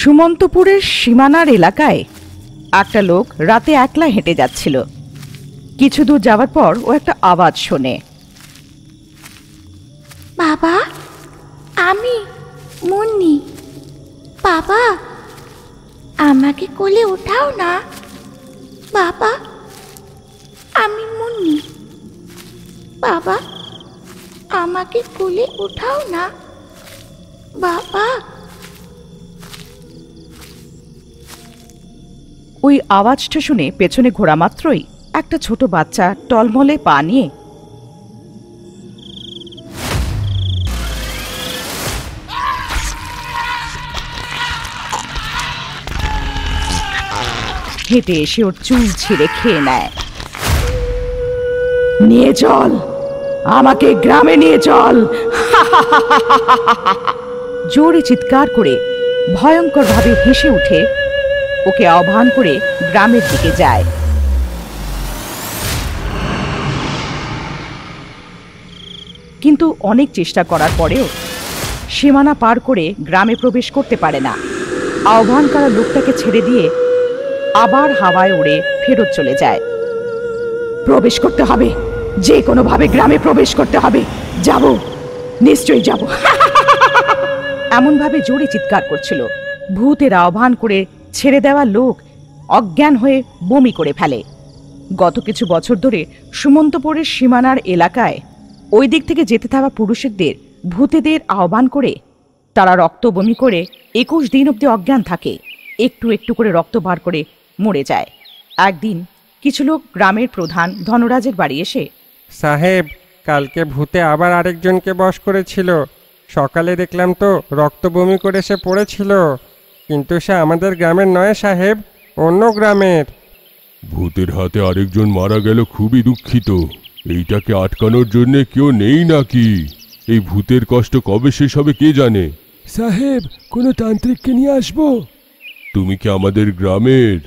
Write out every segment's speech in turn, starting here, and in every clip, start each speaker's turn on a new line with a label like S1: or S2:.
S1: সুমন্তপুরের সীমানার এলাকায় একটা লোক রাতে একলা হেঁটে যাচ্ছিল। কিছু দূর যাওয়ার পর ও একটা আওয়াজ শোনে।
S2: বাবা, আমি মুন্নি। বাবা, আমাকে কোলে ওঠাও না। বাবা, আমি মুন্নি। বাবা, আমাকে কোলে ওঠাও না। বাবা।
S1: ওই আওয়াজটা শুনে পেছনে ঘোরা মাত্রই একটা ছোট বাচ্চা টলমলে পা নিয়ে হেঁটে এসে ওর চুল ছিঁড়ে খেয়ে নেয়। নিয়ে চল, আমাকে গ্রামে নিয়ে চল। জোরে চিৎকার করে ভয়ঙ্করভাবে হেসে উঠে ওকে আহ্বান করে গ্রামের দিকে যায়। কিন্তু অনেক চেষ্টা করার পরেও সীমানা পার করে গ্রামে প্রবেশ করতে পারে না। আহ্বান করা লোকটাকে ছেড়ে দিয়ে আবার হাওয়ায় উড়ে ফেরত চলে যায়। প্রবেশ করতে হবে, যে কোনোভাবে গ্রামে প্রবেশ করতে হবে। যাব, নিশ্চয়ই যাব। এমনভাবে জোরে চিৎকার করছিল, ভূতের আহ্বান করে ছেড়ে দেওয়া লোক অজ্ঞান হয়ে বমি করে ফেলে। গত কিছু বছর ধরে সুমন্তপুরের সীমানার এলাকায় ওই দিক থেকে যেতে থাকা পুরুষদের ভূতেদের আহ্বান করে তারা রক্ত বমি করে 21 দিন অবধি অজ্ঞান থাকে। একটু একটু করে রক্ত বার করে মরে যায়। একদিন কিছু লোক গ্রামের প্রধান ধনরাজের বাড়ি এসে,
S3: সাহেব, কালকে ভূতে আবার আরেকজনকে বশ করেছিল। সকালে দেখলাম তো রক্ত বমি করে সে পড়েছিল, কিন্তু সে আমাদের গ্রামের নয় সাহেব, অন্য গ্রামের।
S4: ভূতের হাতে আরেকজন মারা গেল, খুবই দুঃখিত। এইটাকে আটকানোর জন্য কেউ নেই নাকি? এই ভূতের কষ্ট কবে শেষ হবে কে জানে।
S5: সাহেব, কোনো তান্ত্রিককে নিয়ে আসবো?
S4: তুমি কি আমাদের গ্রামের?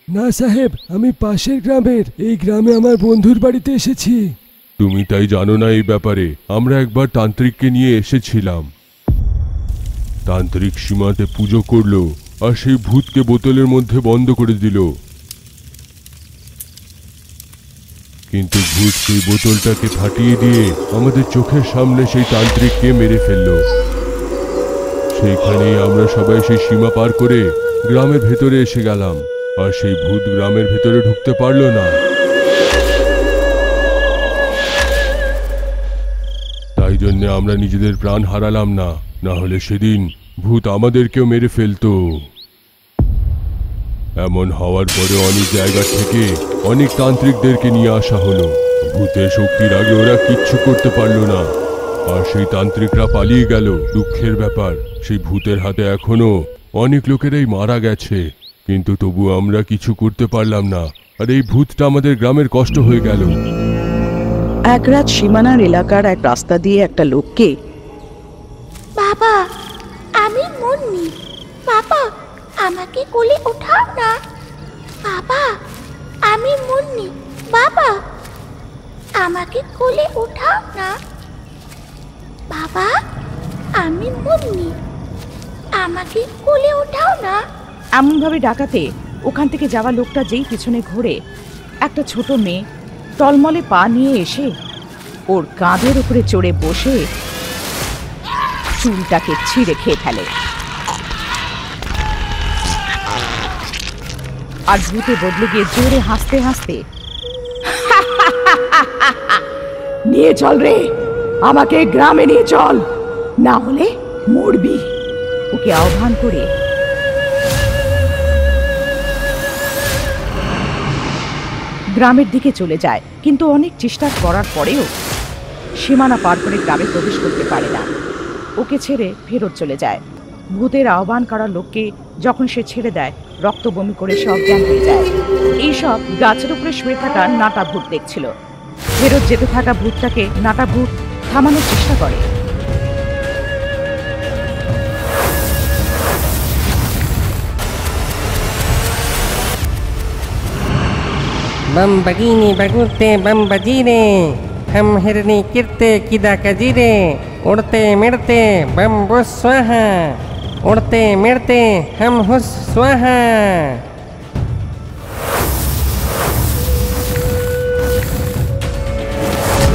S5: না সাহেব, আমি পাশের গ্রামের। এই গ্রামে আমার বন্ধুর বাড়িতে এসেছি।
S4: তুমি তাই জানো না এই ব্যাপারে? আমরা একবার তান্ত্রিককে নিয়ে এসেছিলাম। তান্ত্রিক সীমাতে পুজো করলো আর সেই ভূতকে বোতলের মধ্যে বন্ধ করে দিল। কিন্তু ভূত সেই বোতলটাকে ফাটিয়ে দিয়ে আমাদের চোখের সামনে সেই তান্ত্রিককে মেরে ফেলল। সেইখানেই আমরা সবাই সেই সীমা পার করে গ্রামের ভেতরে এসে গেলাম, আর সেই ভূত গ্রামের ভেতরে ঢুকতে পারল না। তাই জন্য আমরা নিজেদের প্রাণ হারালাম না, না হলে সেদিন ভূত আমাদেরকেও মেরে ফেলতো। এমন হওয়ার পরে অনেক জায়গা থেকে অনেক তান্ত্রিকদেরকে নিয়ে আসা হলো। ভূতের শক্তির আগে ওরা কিচ্ছু করতে পারলো না, আর সেই তান্ত্রিকরা পালিয়ে গেল। দুঃখের ব্যাপার, সেই ভূতের হাতে এখনো অনেক লোকেরাই মারা গেছে, কিন্তু তবু আমরা কিছু করতে পারলাম না, আর এই ভূতটা আমাদের গ্রামের কষ্ট হয়ে গেল।
S1: এক রাত সীমানার এলাকার এক রাস্তা দিয়ে একটা লোককে,
S2: বাবা, আমি মুন্নি। বাবা, আমাকে কোলে ওঠাও না। বাবা, আমি মুন্নি। বাবা, আমাকে কোলে ওঠাও না। বাবা, আমি মুন্নি, আমাকে কোলে ওঠাও না।
S1: এমনভাবে ডাকাতে ওখান থেকে যাওয়া লোকটা যেই পিছনে ঘুরে একটা ছোট মেয়ে টলমলে পা নিয়ে এসে ওর কাঁধের উপরে চড়ে বসে চুলটাকে ছিঁড়ে খেয়ে ফেলে। আর ভূতে বদলে গিয়ে জোরে হাসতে হাসতে, নিয়ে চল রে, আমাকে গ্রামে নিয়ে চল, না হলে মরবি, ওকে আহ্বান করে গ্রামের দিকে চলে যায়। কিন্তু অনেক চেষ্টা করার পরেও সীমানা পার করে গ্রামে প্রবেশ করতে পারে না। ওকে ছেড়ে ফেরত চলে যায়। ভূতের আহ্বান করা লোককে যখন সে ছেড়ে দেয়, রক্ত বমি করে সে অজ্ঞান হয়ে যায়। এইসব গাছের উপরে শুয়ে থাকা নাটা ভূত দেখছিল। ফেরত যেতে থাকা ভূতটাকে নাটা ভূত থামানোর চেষ্টা করে।
S3: बम बगीनी बगुरते बम बजीरे, हम हिरनी किरते किदा कजीरे, उड़ते मिड़ते बम बुस्वाहा, उड़ते मिड़ते हम हुस स्वाहा।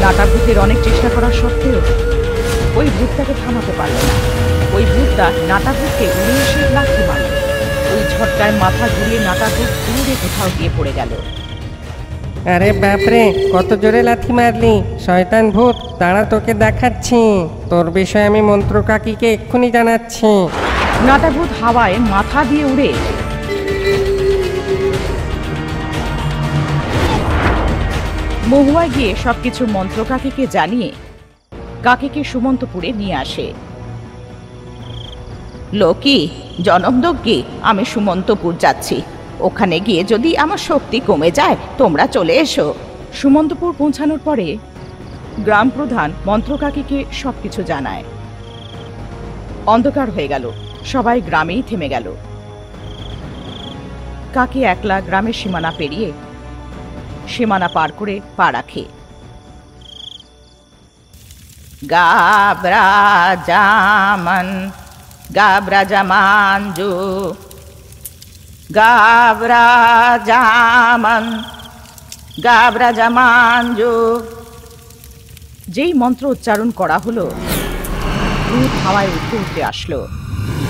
S1: নাটা ভূতের অনেক চেষ্টা করার সত্ত্বেও ওই ভূতটাকে থামাতে পারল না। ওই ভূতটা নাটা ভূতকে উড়ে এসে লাথি মারল। ওই ঝটকায় মাথা ঘুরিয়ে নাটা ভূত দূরে কোথাও গিয়ে পড়ে গেল।
S3: আরে বাপরে, কত জোরে লাথি মারলি! শয়তান ভূত, দাঁড়া, তোকে দেখাচ্ছি। তোর বিষয়ে আমি মন্ত্র কাকিকে এক্ষুনি জানাচ্ছি।
S1: নাটা ভূত হাওয়ায় মাথা দিয়ে উড়ে মহুয়ায় গিয়ে সবকিছু মন্ত্র কাকিকে জানিয়ে কাকিকে সুমন্তপুরে নিয়ে আসে। লোকি, জনমদগ্গি, আমি সুমন্তপুর যাচ্ছি। ওখানে গিয়ে যদি আমার শক্তি কমে যায় তোমরা চলে এসো। সুমন্তপুর পৌঁছানোর পরে গ্রাম প্রধান মন্ত্র কাকিকে সবকিছু জানায়। অন্ধকার হয়ে গেল, সবাই গ্রামেই থেমে গেল। কাকি একলা গ্রামের সীমানা পেরিয়ে সীমানা পার করে পা রাখে। গাবরা জামান, গাবরা জামানজু, গাবরা জামান, গাবরা জামানজু। যেই মন্ত্র উচ্চারণ করা হলো, ভূত হাওয়ায় উঠতে উঠতে আসলো।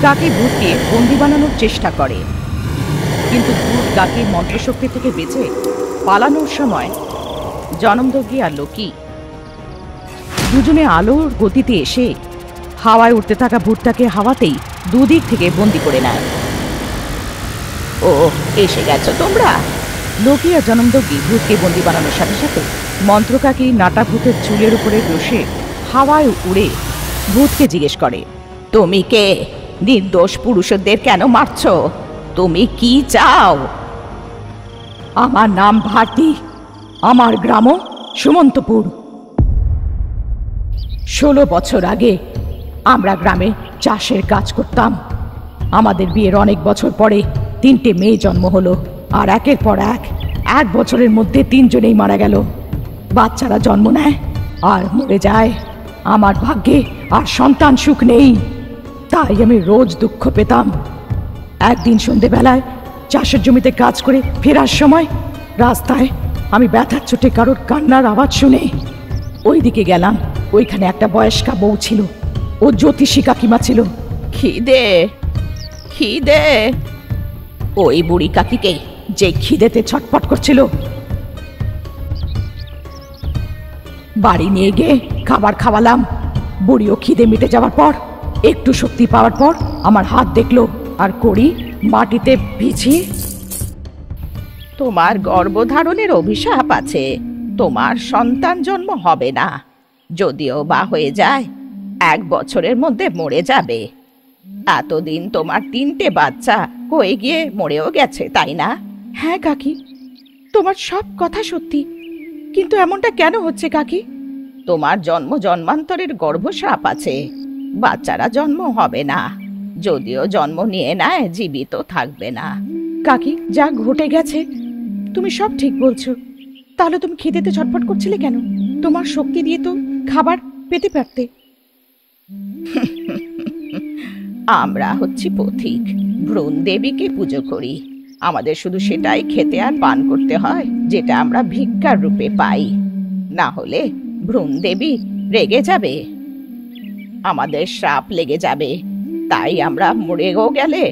S1: কাকি ভূতকে বন্দি বানানোর চেষ্টা করে, কিন্তু ভূত কাকির মন্ত্রশক্তি থেকে বেঁচে পালানোর সময় জনমদগ্গি আর লোকি দুজনে আলোর গতিতে এসে হাওয়ায় উঠতে থাকা ভূতটাকে হাওয়াতেই দুদিক থেকে বন্দি করে নেয়। ও, এসে গেছো তোমরা? লোকি আর জনমদগ্গি ভূতকে বন্দি বানানোর সাথে সাথে মন্ত্র কাকি নাটা ভূতের চুলের উপরে বসে হাওয়ায় উড়ে ভূতকে জিজ্ঞেস করে, তুমি কে? নির্দোষ পুরুষদের কেন মারছ? তুমি কি চাও? আমার নাম ভারতী, আমার গ্রাম সুমন্তপুর। 16 বছর আগে আমরা গ্রামে চাষের কাজ করতাম। আমাদের বিয়ের অনেক বছর পরে 3টে মেয়ে জন্ম হলো, আর একের পর এক বছরের মধ্যে 3 জনেই মারা গেল। বাচ্চারা জন্ম নেয় আর মরে যায়। আমার ভাগ্যে আর সন্তান সুখ নেই, তাই আমি রোজ দুঃখ পেতাম। একদিন সন্ধেবেলায় চাষের জমিতে কাজ করে ফেরার সময় রাস্তায় আমি ব্যথার চোটে কারোর কান্নার আওয়াজ শুনে ওই দিকে গেলাম। ওইখানে একটা বয়স্কা বউ ছিল, ও জ্যোতিষী কাকিমা ছিল। খিদে খিদে, ওই বুড়ি কাকিকে যে খিদেতে ছটফট করছিল, বাড়ি নিয়ে গিয়ে খাবার খাওয়ালাম। বুড়িও খিদে মিটে যাওয়ার পর একটু শক্তি পাওয়ার পর আমার হাত দেখলো আর কড়ি মাটিতে ভিজিয়ে, তোমার গর্ভধারণের অভিশাপ আছে, তোমার সন্তান জন্ম হবে না। যদিও বা হয়ে যায় 1 বছরের মধ্যে মরে যাবে। এতদিন তোমার 3টে বাচ্চা হয়ে গিয়ে মরেও গেছে, তাই না? হ্যাঁ কাকি, তোমার সব কথা সত্যি, কিন্তু এমনটা কেন হচ্ছে কাকি? তোমার জন্ম জন্মান্তরের গর্ভশ্রাপ আছে, বাচ্চারা জন্ম হবে না। যদিও জন্ম নিয়ে নেয়, জীবিত থাকবে না। কাকি, যা ঘটে গেছে তুমি সব ঠিক বলছো, তাহলে তুমি খিদেতে ছটফট করছিলে কেন? তোমার শক্তি দিয়ে তো খাবার পেতে পারতে। আমরা হচ্ছি পথিক, ভ্রূণ দেবীকে পুজো করি। আমাদের শুধু সেটাই খেতে আর পান করতে হয় যেটা আমরা ভিক্ষার রূপে পাই, না হলে ভ্রূণ দেবী রেগে যাবে, আমাদের শ্রাপ লেগে যাবে। তাই আমরা মরেও গেলে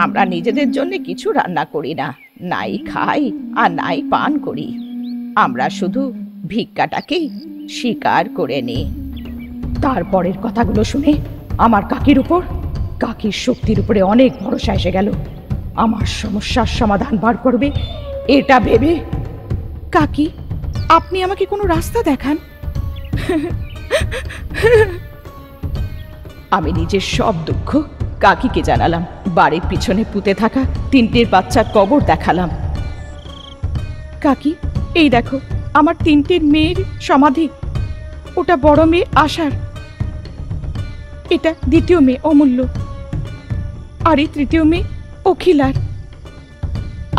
S1: আমরা নিজেদের জন্য কিছু রান্না করি না, নাই খাই আর নাই পান করি। আমরা শুধু ভিক্ষাটাকেই স্বীকার করে নিই। তারপরের কথাগুলো শুনে আমার কাকির শক্তির উপরে অনেক ভরসা এসে গেল। আমার সমস্যার সমাধান বার করবে এটা ভেবে। কাকি, আপনি আমাকে কোনো রাস্তা দেখান। আমি নিজের সব দুঃখ কাকিকে জানালাম। বাড়ির পিছনে পুঁতে থাকা 3টের বাচ্চার কবর দেখালাম। কাকি, এই দেখো আমার 3টে মেয়ের সমাধি। ওটা বড় মেয়ে আশার, এটা দ্বিতীয় মেয়ে অমূল্য, আর এই তৃতীয় মেয়ে অখিলার।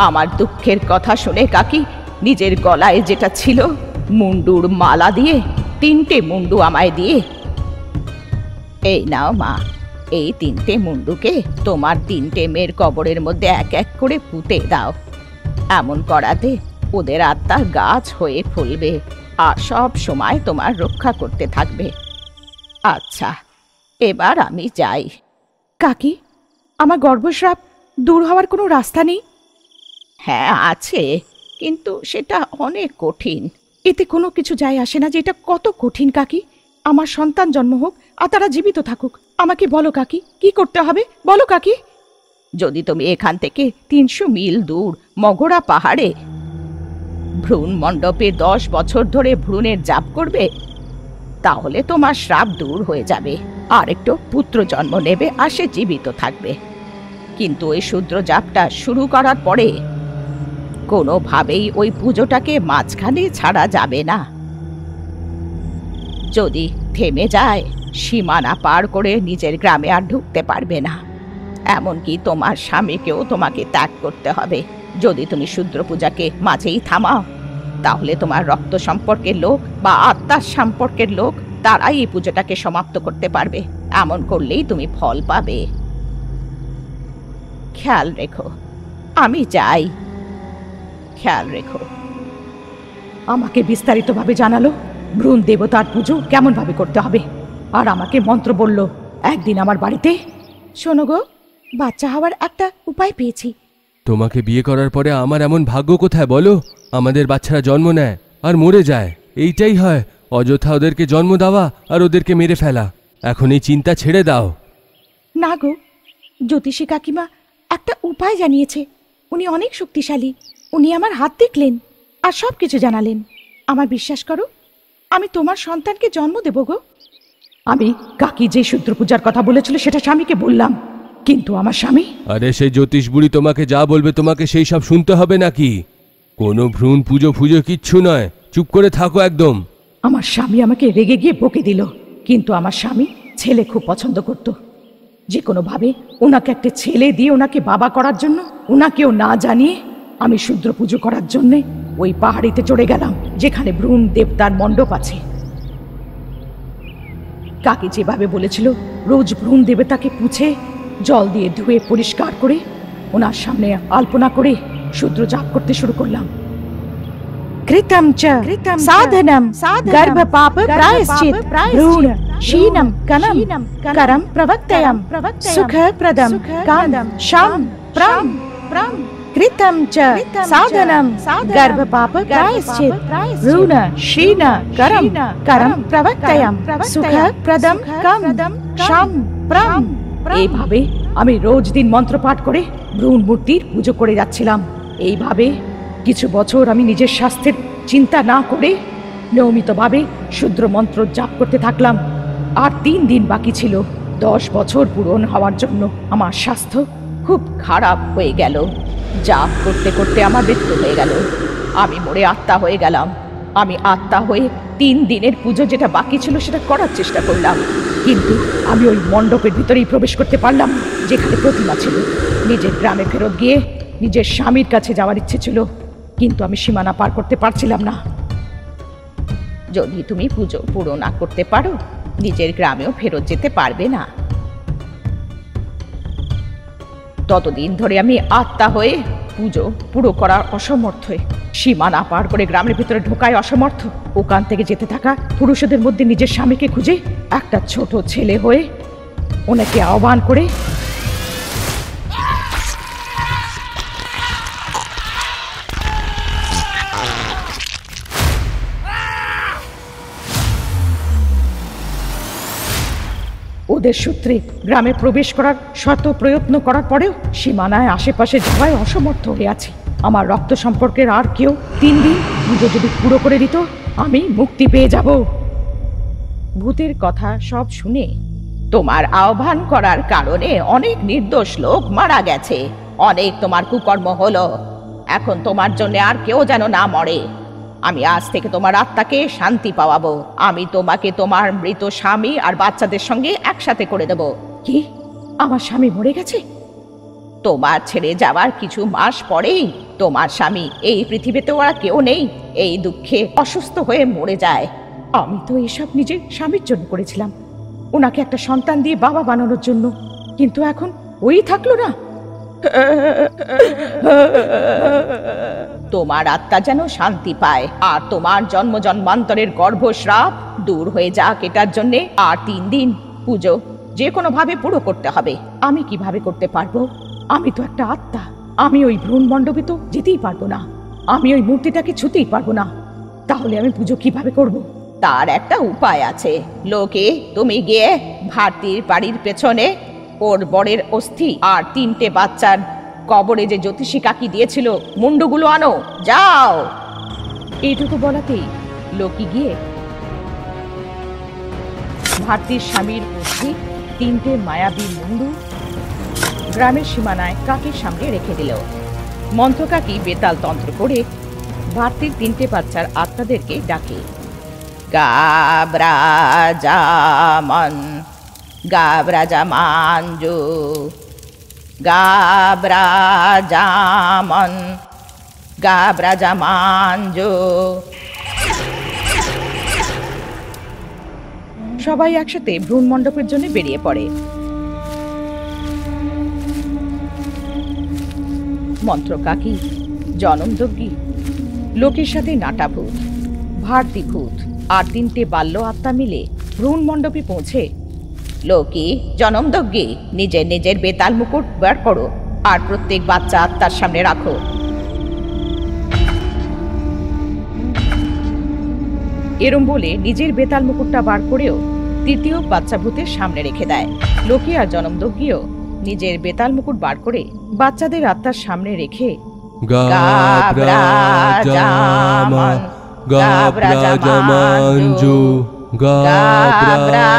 S1: আমার দুঃখের কথা শুনে কাকি নিজের গলায় যেটা ছিল মুন্ডুর মালা দিয়ে 3টে মুন্ডু আমায় দিয়ে, এই নাও মা, এই 3টে মুন্ডুকে তোমার 3টে মেয়ের কবরের মধ্যে এক এক করে পুঁতে দাও। এমন করাতে ওদের আত্মা গাছ হয়ে ফুলবে আর সব সময় তোমার রক্ষা করতে থাকবে। আচ্ছা, এবার আমি যাই। কাকি, আমার গর্ভস্রাব দূর হওয়ার কোনো রাস্তা নেই? হ্যাঁ আছে, কিন্তু সেটা অনেক কঠিন। এতে কোনো কিছু যায় আসে না যে এটা কত কঠিন কাকি। আমার সন্তান জন্ম হোক আর তারা জীবিত থাকুক। আমাকে বলো কাকি, কি করতে হবে বলো কাকি। যদি তুমি এখান থেকে 300 মিল দূর মগরা পাহাড়ে ভ্রূণ মণ্ডপে 10 বছর ধরে ভ্রূণের জাপ করবে, তাহলে তোমার শ্রাপ দূর হয়ে যাবে আর একটু পুত্র জন্ম নেবে আর সে জীবিত থাকবে। কিন্তু ওই শূদ্র জাপটা শুরু করার পরে কোনোভাবেই ওই পুজোটাকে মাঝখানে ছাড়া যাবে না। যদি থেমে যায়, সীমানা পার করে নিজের গ্রামে আর ঢুকতে পারবে না। এমনকি তোমার স্বামীকেও তোমাকে ত্যাগ করতে হবে। যদি তুমি শূদ্র পূজাকে মাঝেই থামাও, তাহলে তোমার রক্ত সম্পর্কের লোক বা আত্মার সম্পর্কের লোক তারাই এই পুজোটাকে সমাপ্ত করতে পারবে। এমন করলেই তুমি ফল পাবে। খেয়াল রেখো। আমি যাই, খেয়াল রেখো। আমাকে বিস্তারিতভাবে জানালো ভ্রূণ দেবতার পুজো কেমন ভাবে করতে হবে, আর আমাকে মন্ত্র বলল। একদিন আমার বাড়িতে, শোনো গো, বাচ্চা হওয়ার একটা উপায় পেয়েছি।
S5: তোমাকে বিয়ে করার পরে আমার এমন ভাগ্য কোথায় বলো? আমাদের বাচ্চারা জন্ম নেয় আর মরে যায়, এইটাই হয়। অযথা ওদেরকে জন্ম দেওয়া আর ওদেরকে মেরে ফেলা। এখন এই চিন্তা ছেড়ে দাও।
S2: না গো, জ্যোতিষী কাকিমা একটা উপায় জানিয়েছে। উনি অনেক শক্তিশালী। উনি আমার হাত দেখলেন আর সব কিছু জানালেন। আমার বিশ্বাস করো, আমি তোমার সন্তানকে জন্ম দেব গো।
S1: আমি কাকি যে শূদ্র পূজার কথা বলেছিল সেটা স্বামীকে বললাম, কিন্তু আমার স্বামী।
S5: আরে সেই জ্যোতিষ বুড়ি তোমাকে যা বলবে তোমাকে সেই সব শুনতে হবে নাকি? কোনো ভ্রূণ পুজো কিচ্ছু নয়, চুপ করে থাকো একদম।
S1: আমার স্বামী আমাকে রেগে গিয়ে বকে দিল, কিন্তু আমার স্বামী ছেলে খুব পছন্দ করত। যে কোনোভাবে ওনাকে একটা ছেলে দিয়ে ওনাকে বাবা করার জন্য, ওনাকেও না জানিয়ে আমি শূদ্র পুজো করার জন্যে ওই পাহাড়িতে চড়ে গেলাম যেখানে ভ্রূণ দেবতার মণ্ডপ আছে। কাকি যেভাবে বলেছিল, রোজ ভ্রূণ দেবতাকে পুছে জল দিয়ে ধুয়ে পরিষ্কার করে ওনার সামনে আলপনা করে শূদ্র জাপ করতে শুরু করলাম।
S2: কৃতম চ সাধনম গর্ভপাপ প্রায়শ্চিত ভ্রূণ শীনম কনম করম প্রবক্তয়ম সুখপ্রদম কাম শাম প্রম কৃতম চ সাধনম গর্ভপাপ প্রায়শ্চিত ভ্রূণ শীন করম প্রবক্তয়ম সুখপ্রদম কাম শাম প্রম।
S1: এইভাবে আমি রোজ দিন মন্ত্রপাঠ করে ভ্রূণ মূর্তির পুজো করে যাচ্ছিলাম। এইভাবে কিছু বছর আমি নিজের স্বাস্থ্যের চিন্তা না করে নিয়মিতভাবে শূদ্র মন্ত্র জাপ করতে থাকলাম। আর 3 দিন বাকি ছিল 10 বছর পূরণ হওয়ার জন্য। আমার স্বাস্থ্য খুব খারাপ হয়ে গেল। জাপ করতে করতে আমার মৃত্যু হয়ে গেল। আমি মরে আত্মা হয়ে গেলাম। আমি আত্মা হয়ে 3 দিনের পুজো যেটা বাকি ছিল সেটা করার চেষ্টা করলাম, কিন্তু আমি ওই মণ্ডপের ভিতরেই প্রবেশ করতে পারলাম যেখানে প্রতিমা ছিল। নিজের গ্রামে ফেরত গিয়ে নিজের স্বামীর কাছে যাওয়ার ইচ্ছে ছিল, কিন্তু আমি সীমানা পার করতে পারছিলাম না। যদি তুমি পুজো পুরো না করতে পারো, নিজের গ্রামেও ফেরত যেতে পারবে না। ততদিন ধরে আমি আত্মা হয়ে পুজো পুরো করার অসমর্থ হয়ে, সীমানা পার করে গ্রামের ভিতরে ঢোকায় অসমর্থ। ওখান থেকে যেতে থাকা পুরুষদের মধ্যে নিজের স্বামীকে খুঁজে একটা ছোট ছেলে হয়ে ওনাকে আহ্বান করে ওদের সূত্রে গ্রামে প্রবেশ করার শত প্রয়ত্ন করার পরেও সীমানায় আশেপাশে যাওয়ায় অসমর্থ হয়ে আছে। আমার রক্ত সম্পর্কের আর কেউ 3 দিন পুজো যদি পুরো করে দিত, আমি মুক্তি পেয়ে যাব। ভূতের কথা সব শুনে, তোমার আহ্বান করার কারণে অনেক নির্দোষ লোক মারা গেছে, অনেক তোমার কুকর্ম হলো। এখন তোমার জন্য আর কেউ যেন না মরে। আমি আজ থেকে তোমার আত্মাকে শান্তি পাওয়াবো। আমি তোমাকে তোমার মৃত স্বামী আর বাচ্চাদের সঙ্গে একসাথে করে দেব। কি, আমার স্বামী মরে গেছে? তোমার ছেড়ে যাওয়ার কিছু মাস পরেই তোমার স্বামী, এই পৃথিবীতে ওরা কেউ নেই, এই দুঃখে অসুস্থ হয়ে মরে যায়। আমি তো এসব নিজের স্বামীর জন্য করেছিলাম। ওনাকে একটা সন্তান দিয়ে বাবা বানানোর জন্য, কিন্তু এখন ওই থাকলো না। তোমার আত্মা যেন শান্তি পায় আর তোমার জন্ম জন্মান্তরের গর্ভস্রাব দূর হয়ে যাক, এটার জন্যে আর 3 দিন পুজো যে কোনো ভাবে পুরো করতে হবে। আমি কিভাবে করতে পারবো? আমি তো একটা আত্মা, আমি ওই ভ্রূণ মণ্ডপে তো যেতেই পারবো না, আমি ওই মূর্তিটাকে ছুতেই পারবো না। তাহলে আমি পুজো কিভাবে করব? তার একটা উপায় আছে। লোকে, তুমি গিয়ে ভারতীর বাড়ির পেছনে ওর বরের অস্থি আর 3টে বাচ্চার কবরে যে জ্যোতিষী কাকি দিয়েছিল মুন্ডুগুলো আনো, যাও। এইটুকু বলাতেই লোকি গিয়ে ভারতীর স্বামীর অস্থি 3টে মায়াবী মুন্ডু গ্রামের সীমানায় কাকির সামনে রেখে দিল। মন্ত্র কাকি বেতাল তন্ত্র করে ভারতীর 3টে বাচ্চার আত্মাদেরকে ডাকে। গাব্রাজামান গাব্রাজামাঞ্জু গাব্রাজামান গাব্রাজামাঞ্জু। সবাই একসাথে ভ্রূণ মণ্ডপের জন্য বেরিয়ে পড়ে। মন্ত্র কাকি, জনমযজ্ঞী, লোকের সাথে নাটা ভূত, ভারতী ভূত আর 3টে বাল্য আত্মা মিলে ভ্রূণ মণ্ডপে পৌঁছে, লোকি, জনমযজ্ঞী, নিজের নিজের বেতাল মুকুট বার করো আর প্রত্যেক বাচ্চা আত্মার সামনে রাখো। এরম বলে নিজের বেতাল মুকুটটা বার করেও 3য় বাচ্চা ভূতের সামনে রেখে দেয়। লোকি আর জনমযজ্ঞীও নিজের বেতাল মুকুট বার করে বাচ্চাদের আত্মার সামনে রেখে গাব্রাজামান গাব্রাজামাঞ্জু গাব্রাজামান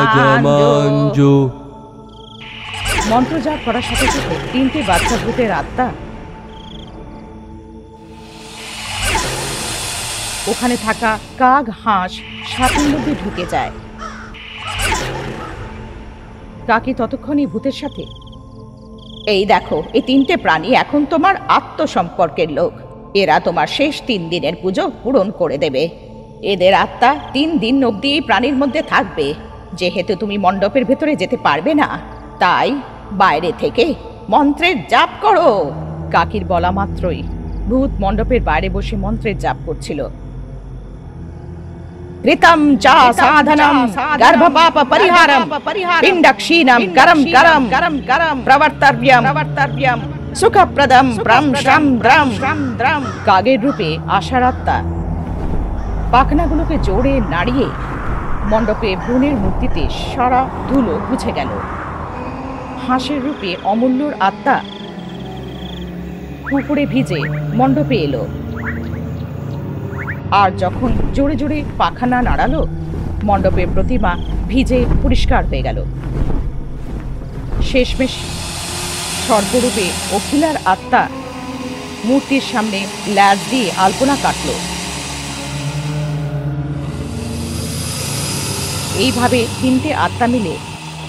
S1: গাব্রাজামাঞ্জু মন্ত্র জাপ করার সাথে সাথে 3টে বাচ্চা ভূতের আত্মা ওখানে থাকা কাক, হাঁস, সাপের মধ্যে ঢুকে যায়। কাকি ততক্ষণই ভূতের সাথে, এই দেখো, এই 3টে প্রাণী এখন তোমার আত্মসম্পর্কের লোক। এরা তোমার শেষ 3 দিনের পুজো পূরণ করে দেবে। এদের আত্মা 3 দিন অবধি এই প্রাণীর মধ্যে থাকবে। যেহেতু তুমি মণ্ডপের ভেতরে যেতে পারবে না, তাই বাইরে থেকে মন্ত্রের জাপ করো। কাকির বলা মাত্রই ভূত মণ্ডপের বাইরে বসে মন্ত্রের জাপ করছিল। ঋতম চা সাধনম গর্ভপাপ পরিহারম পিণ্ডক্ষীণম গরম গরম গরম গরম প্রবর্তব্যম সুখপ্রদম ব্রম শ্রম ব্রম দ্রম। কাগের রূপে আশার আত্মা পাখনাগুলোকে জোরে নাড়িয়ে মণ্ডপে ভ্রূণের মূর্তিতে সারা ধুলো মুছে গেল। হাঁসের রূপে অমূল্যর আত্মা পুকুরে ভিজে মণ্ডপে এলো, আর যখন জোরে জোরে পাখানা নাড়ালো, মণ্ডপের প্রতিমা ভিজে পরিষ্কার হয়ে গেল। শেষমেশ স্বর্গরূপে অখিলার আত্মা মূর্তির সামনে ল্যাজ দিয়ে আলপনা কাটল। এইভাবে 3টে আত্মা মিলে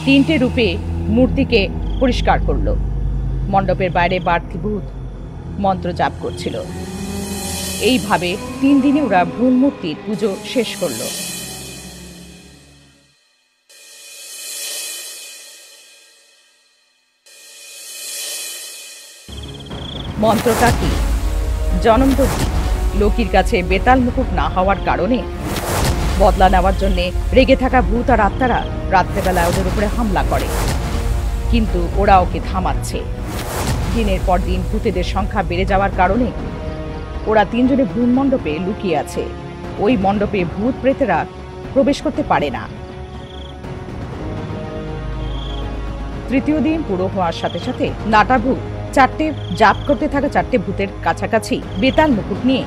S1: 3টে রূপে মূর্তিকে পরিষ্কার করল। মণ্ডপের বাইরে বাড়তি ভূত মন্ত্র জাপ করছিল। এইভাবে 3 দিনে ওরা ভ্রূণ মূর্তির পুজো শেষ করল। মন্ত্রকাকি, জনমযজ্ঞী লোকির কাছে বেতাল মুকুট না হওয়ার কারণে বদলা নেওয়ার জন্য রেগে থাকা ভূত আর আত্মারা রাত্রেবেলায় ওদের উপরে হামলা করে, কিন্তু ওরা ওকে থামাচ্ছে। দিনের পর দিন ভূতেদের সংখ্যা বেড়ে যাওয়ার কারণে ওরা 3 জনে ভ্রূণ মণ্ডপে লুকিয়ে আছে। ওই মণ্ডপে ভূত প্রেতেরা প্রবেশ করতে পারে না। 3য় দিন পুরো হওয়ার সাথে সাথে নাটা ভূত 4টে জাপ করতে থাকা 4টে ভূতের কাছাকাছি বেতাল মুকুট নিয়ে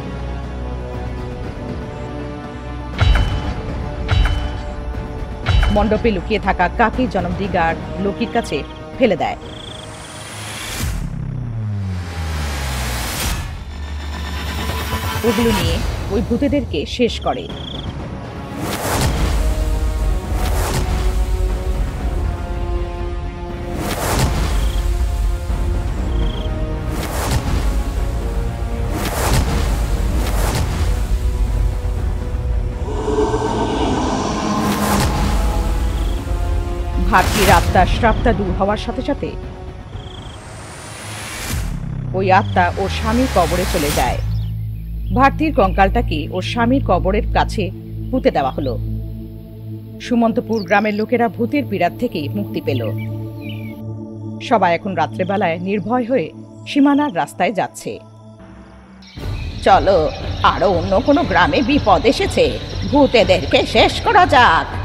S1: মণ্ডপে লুকিয়ে থাকা কাকি, জনমযজ্ঞী আর লোকির কাছে ফেলে দেয়। ওগুলো নিয়ে ওই ভূতেদেরকে শেষ করে। ভারতীর আত্মার শ্রাপটা দূর হওয়ার সাথে সাথে ওই আত্মা ওর স্বামীর কবরে চলে যায়। ভারতীর কঙ্কালটাকে ওর স্বামীর কবরের কাছে পুঁতে দেওয়া হলো। সুমন্তপুর গ্রামের লোকেরা ভূতের পীড়ার থেকে মুক্তি পেল। সবাই এখন রাত্রেবেলায় নির্ভয় হয়ে সীমানার রাস্তায় যাচ্ছে। চলো, আরো অন্য কোনো গ্রামে বিপদ এসেছে, ভূতেদেরকে শেষ করা যাক।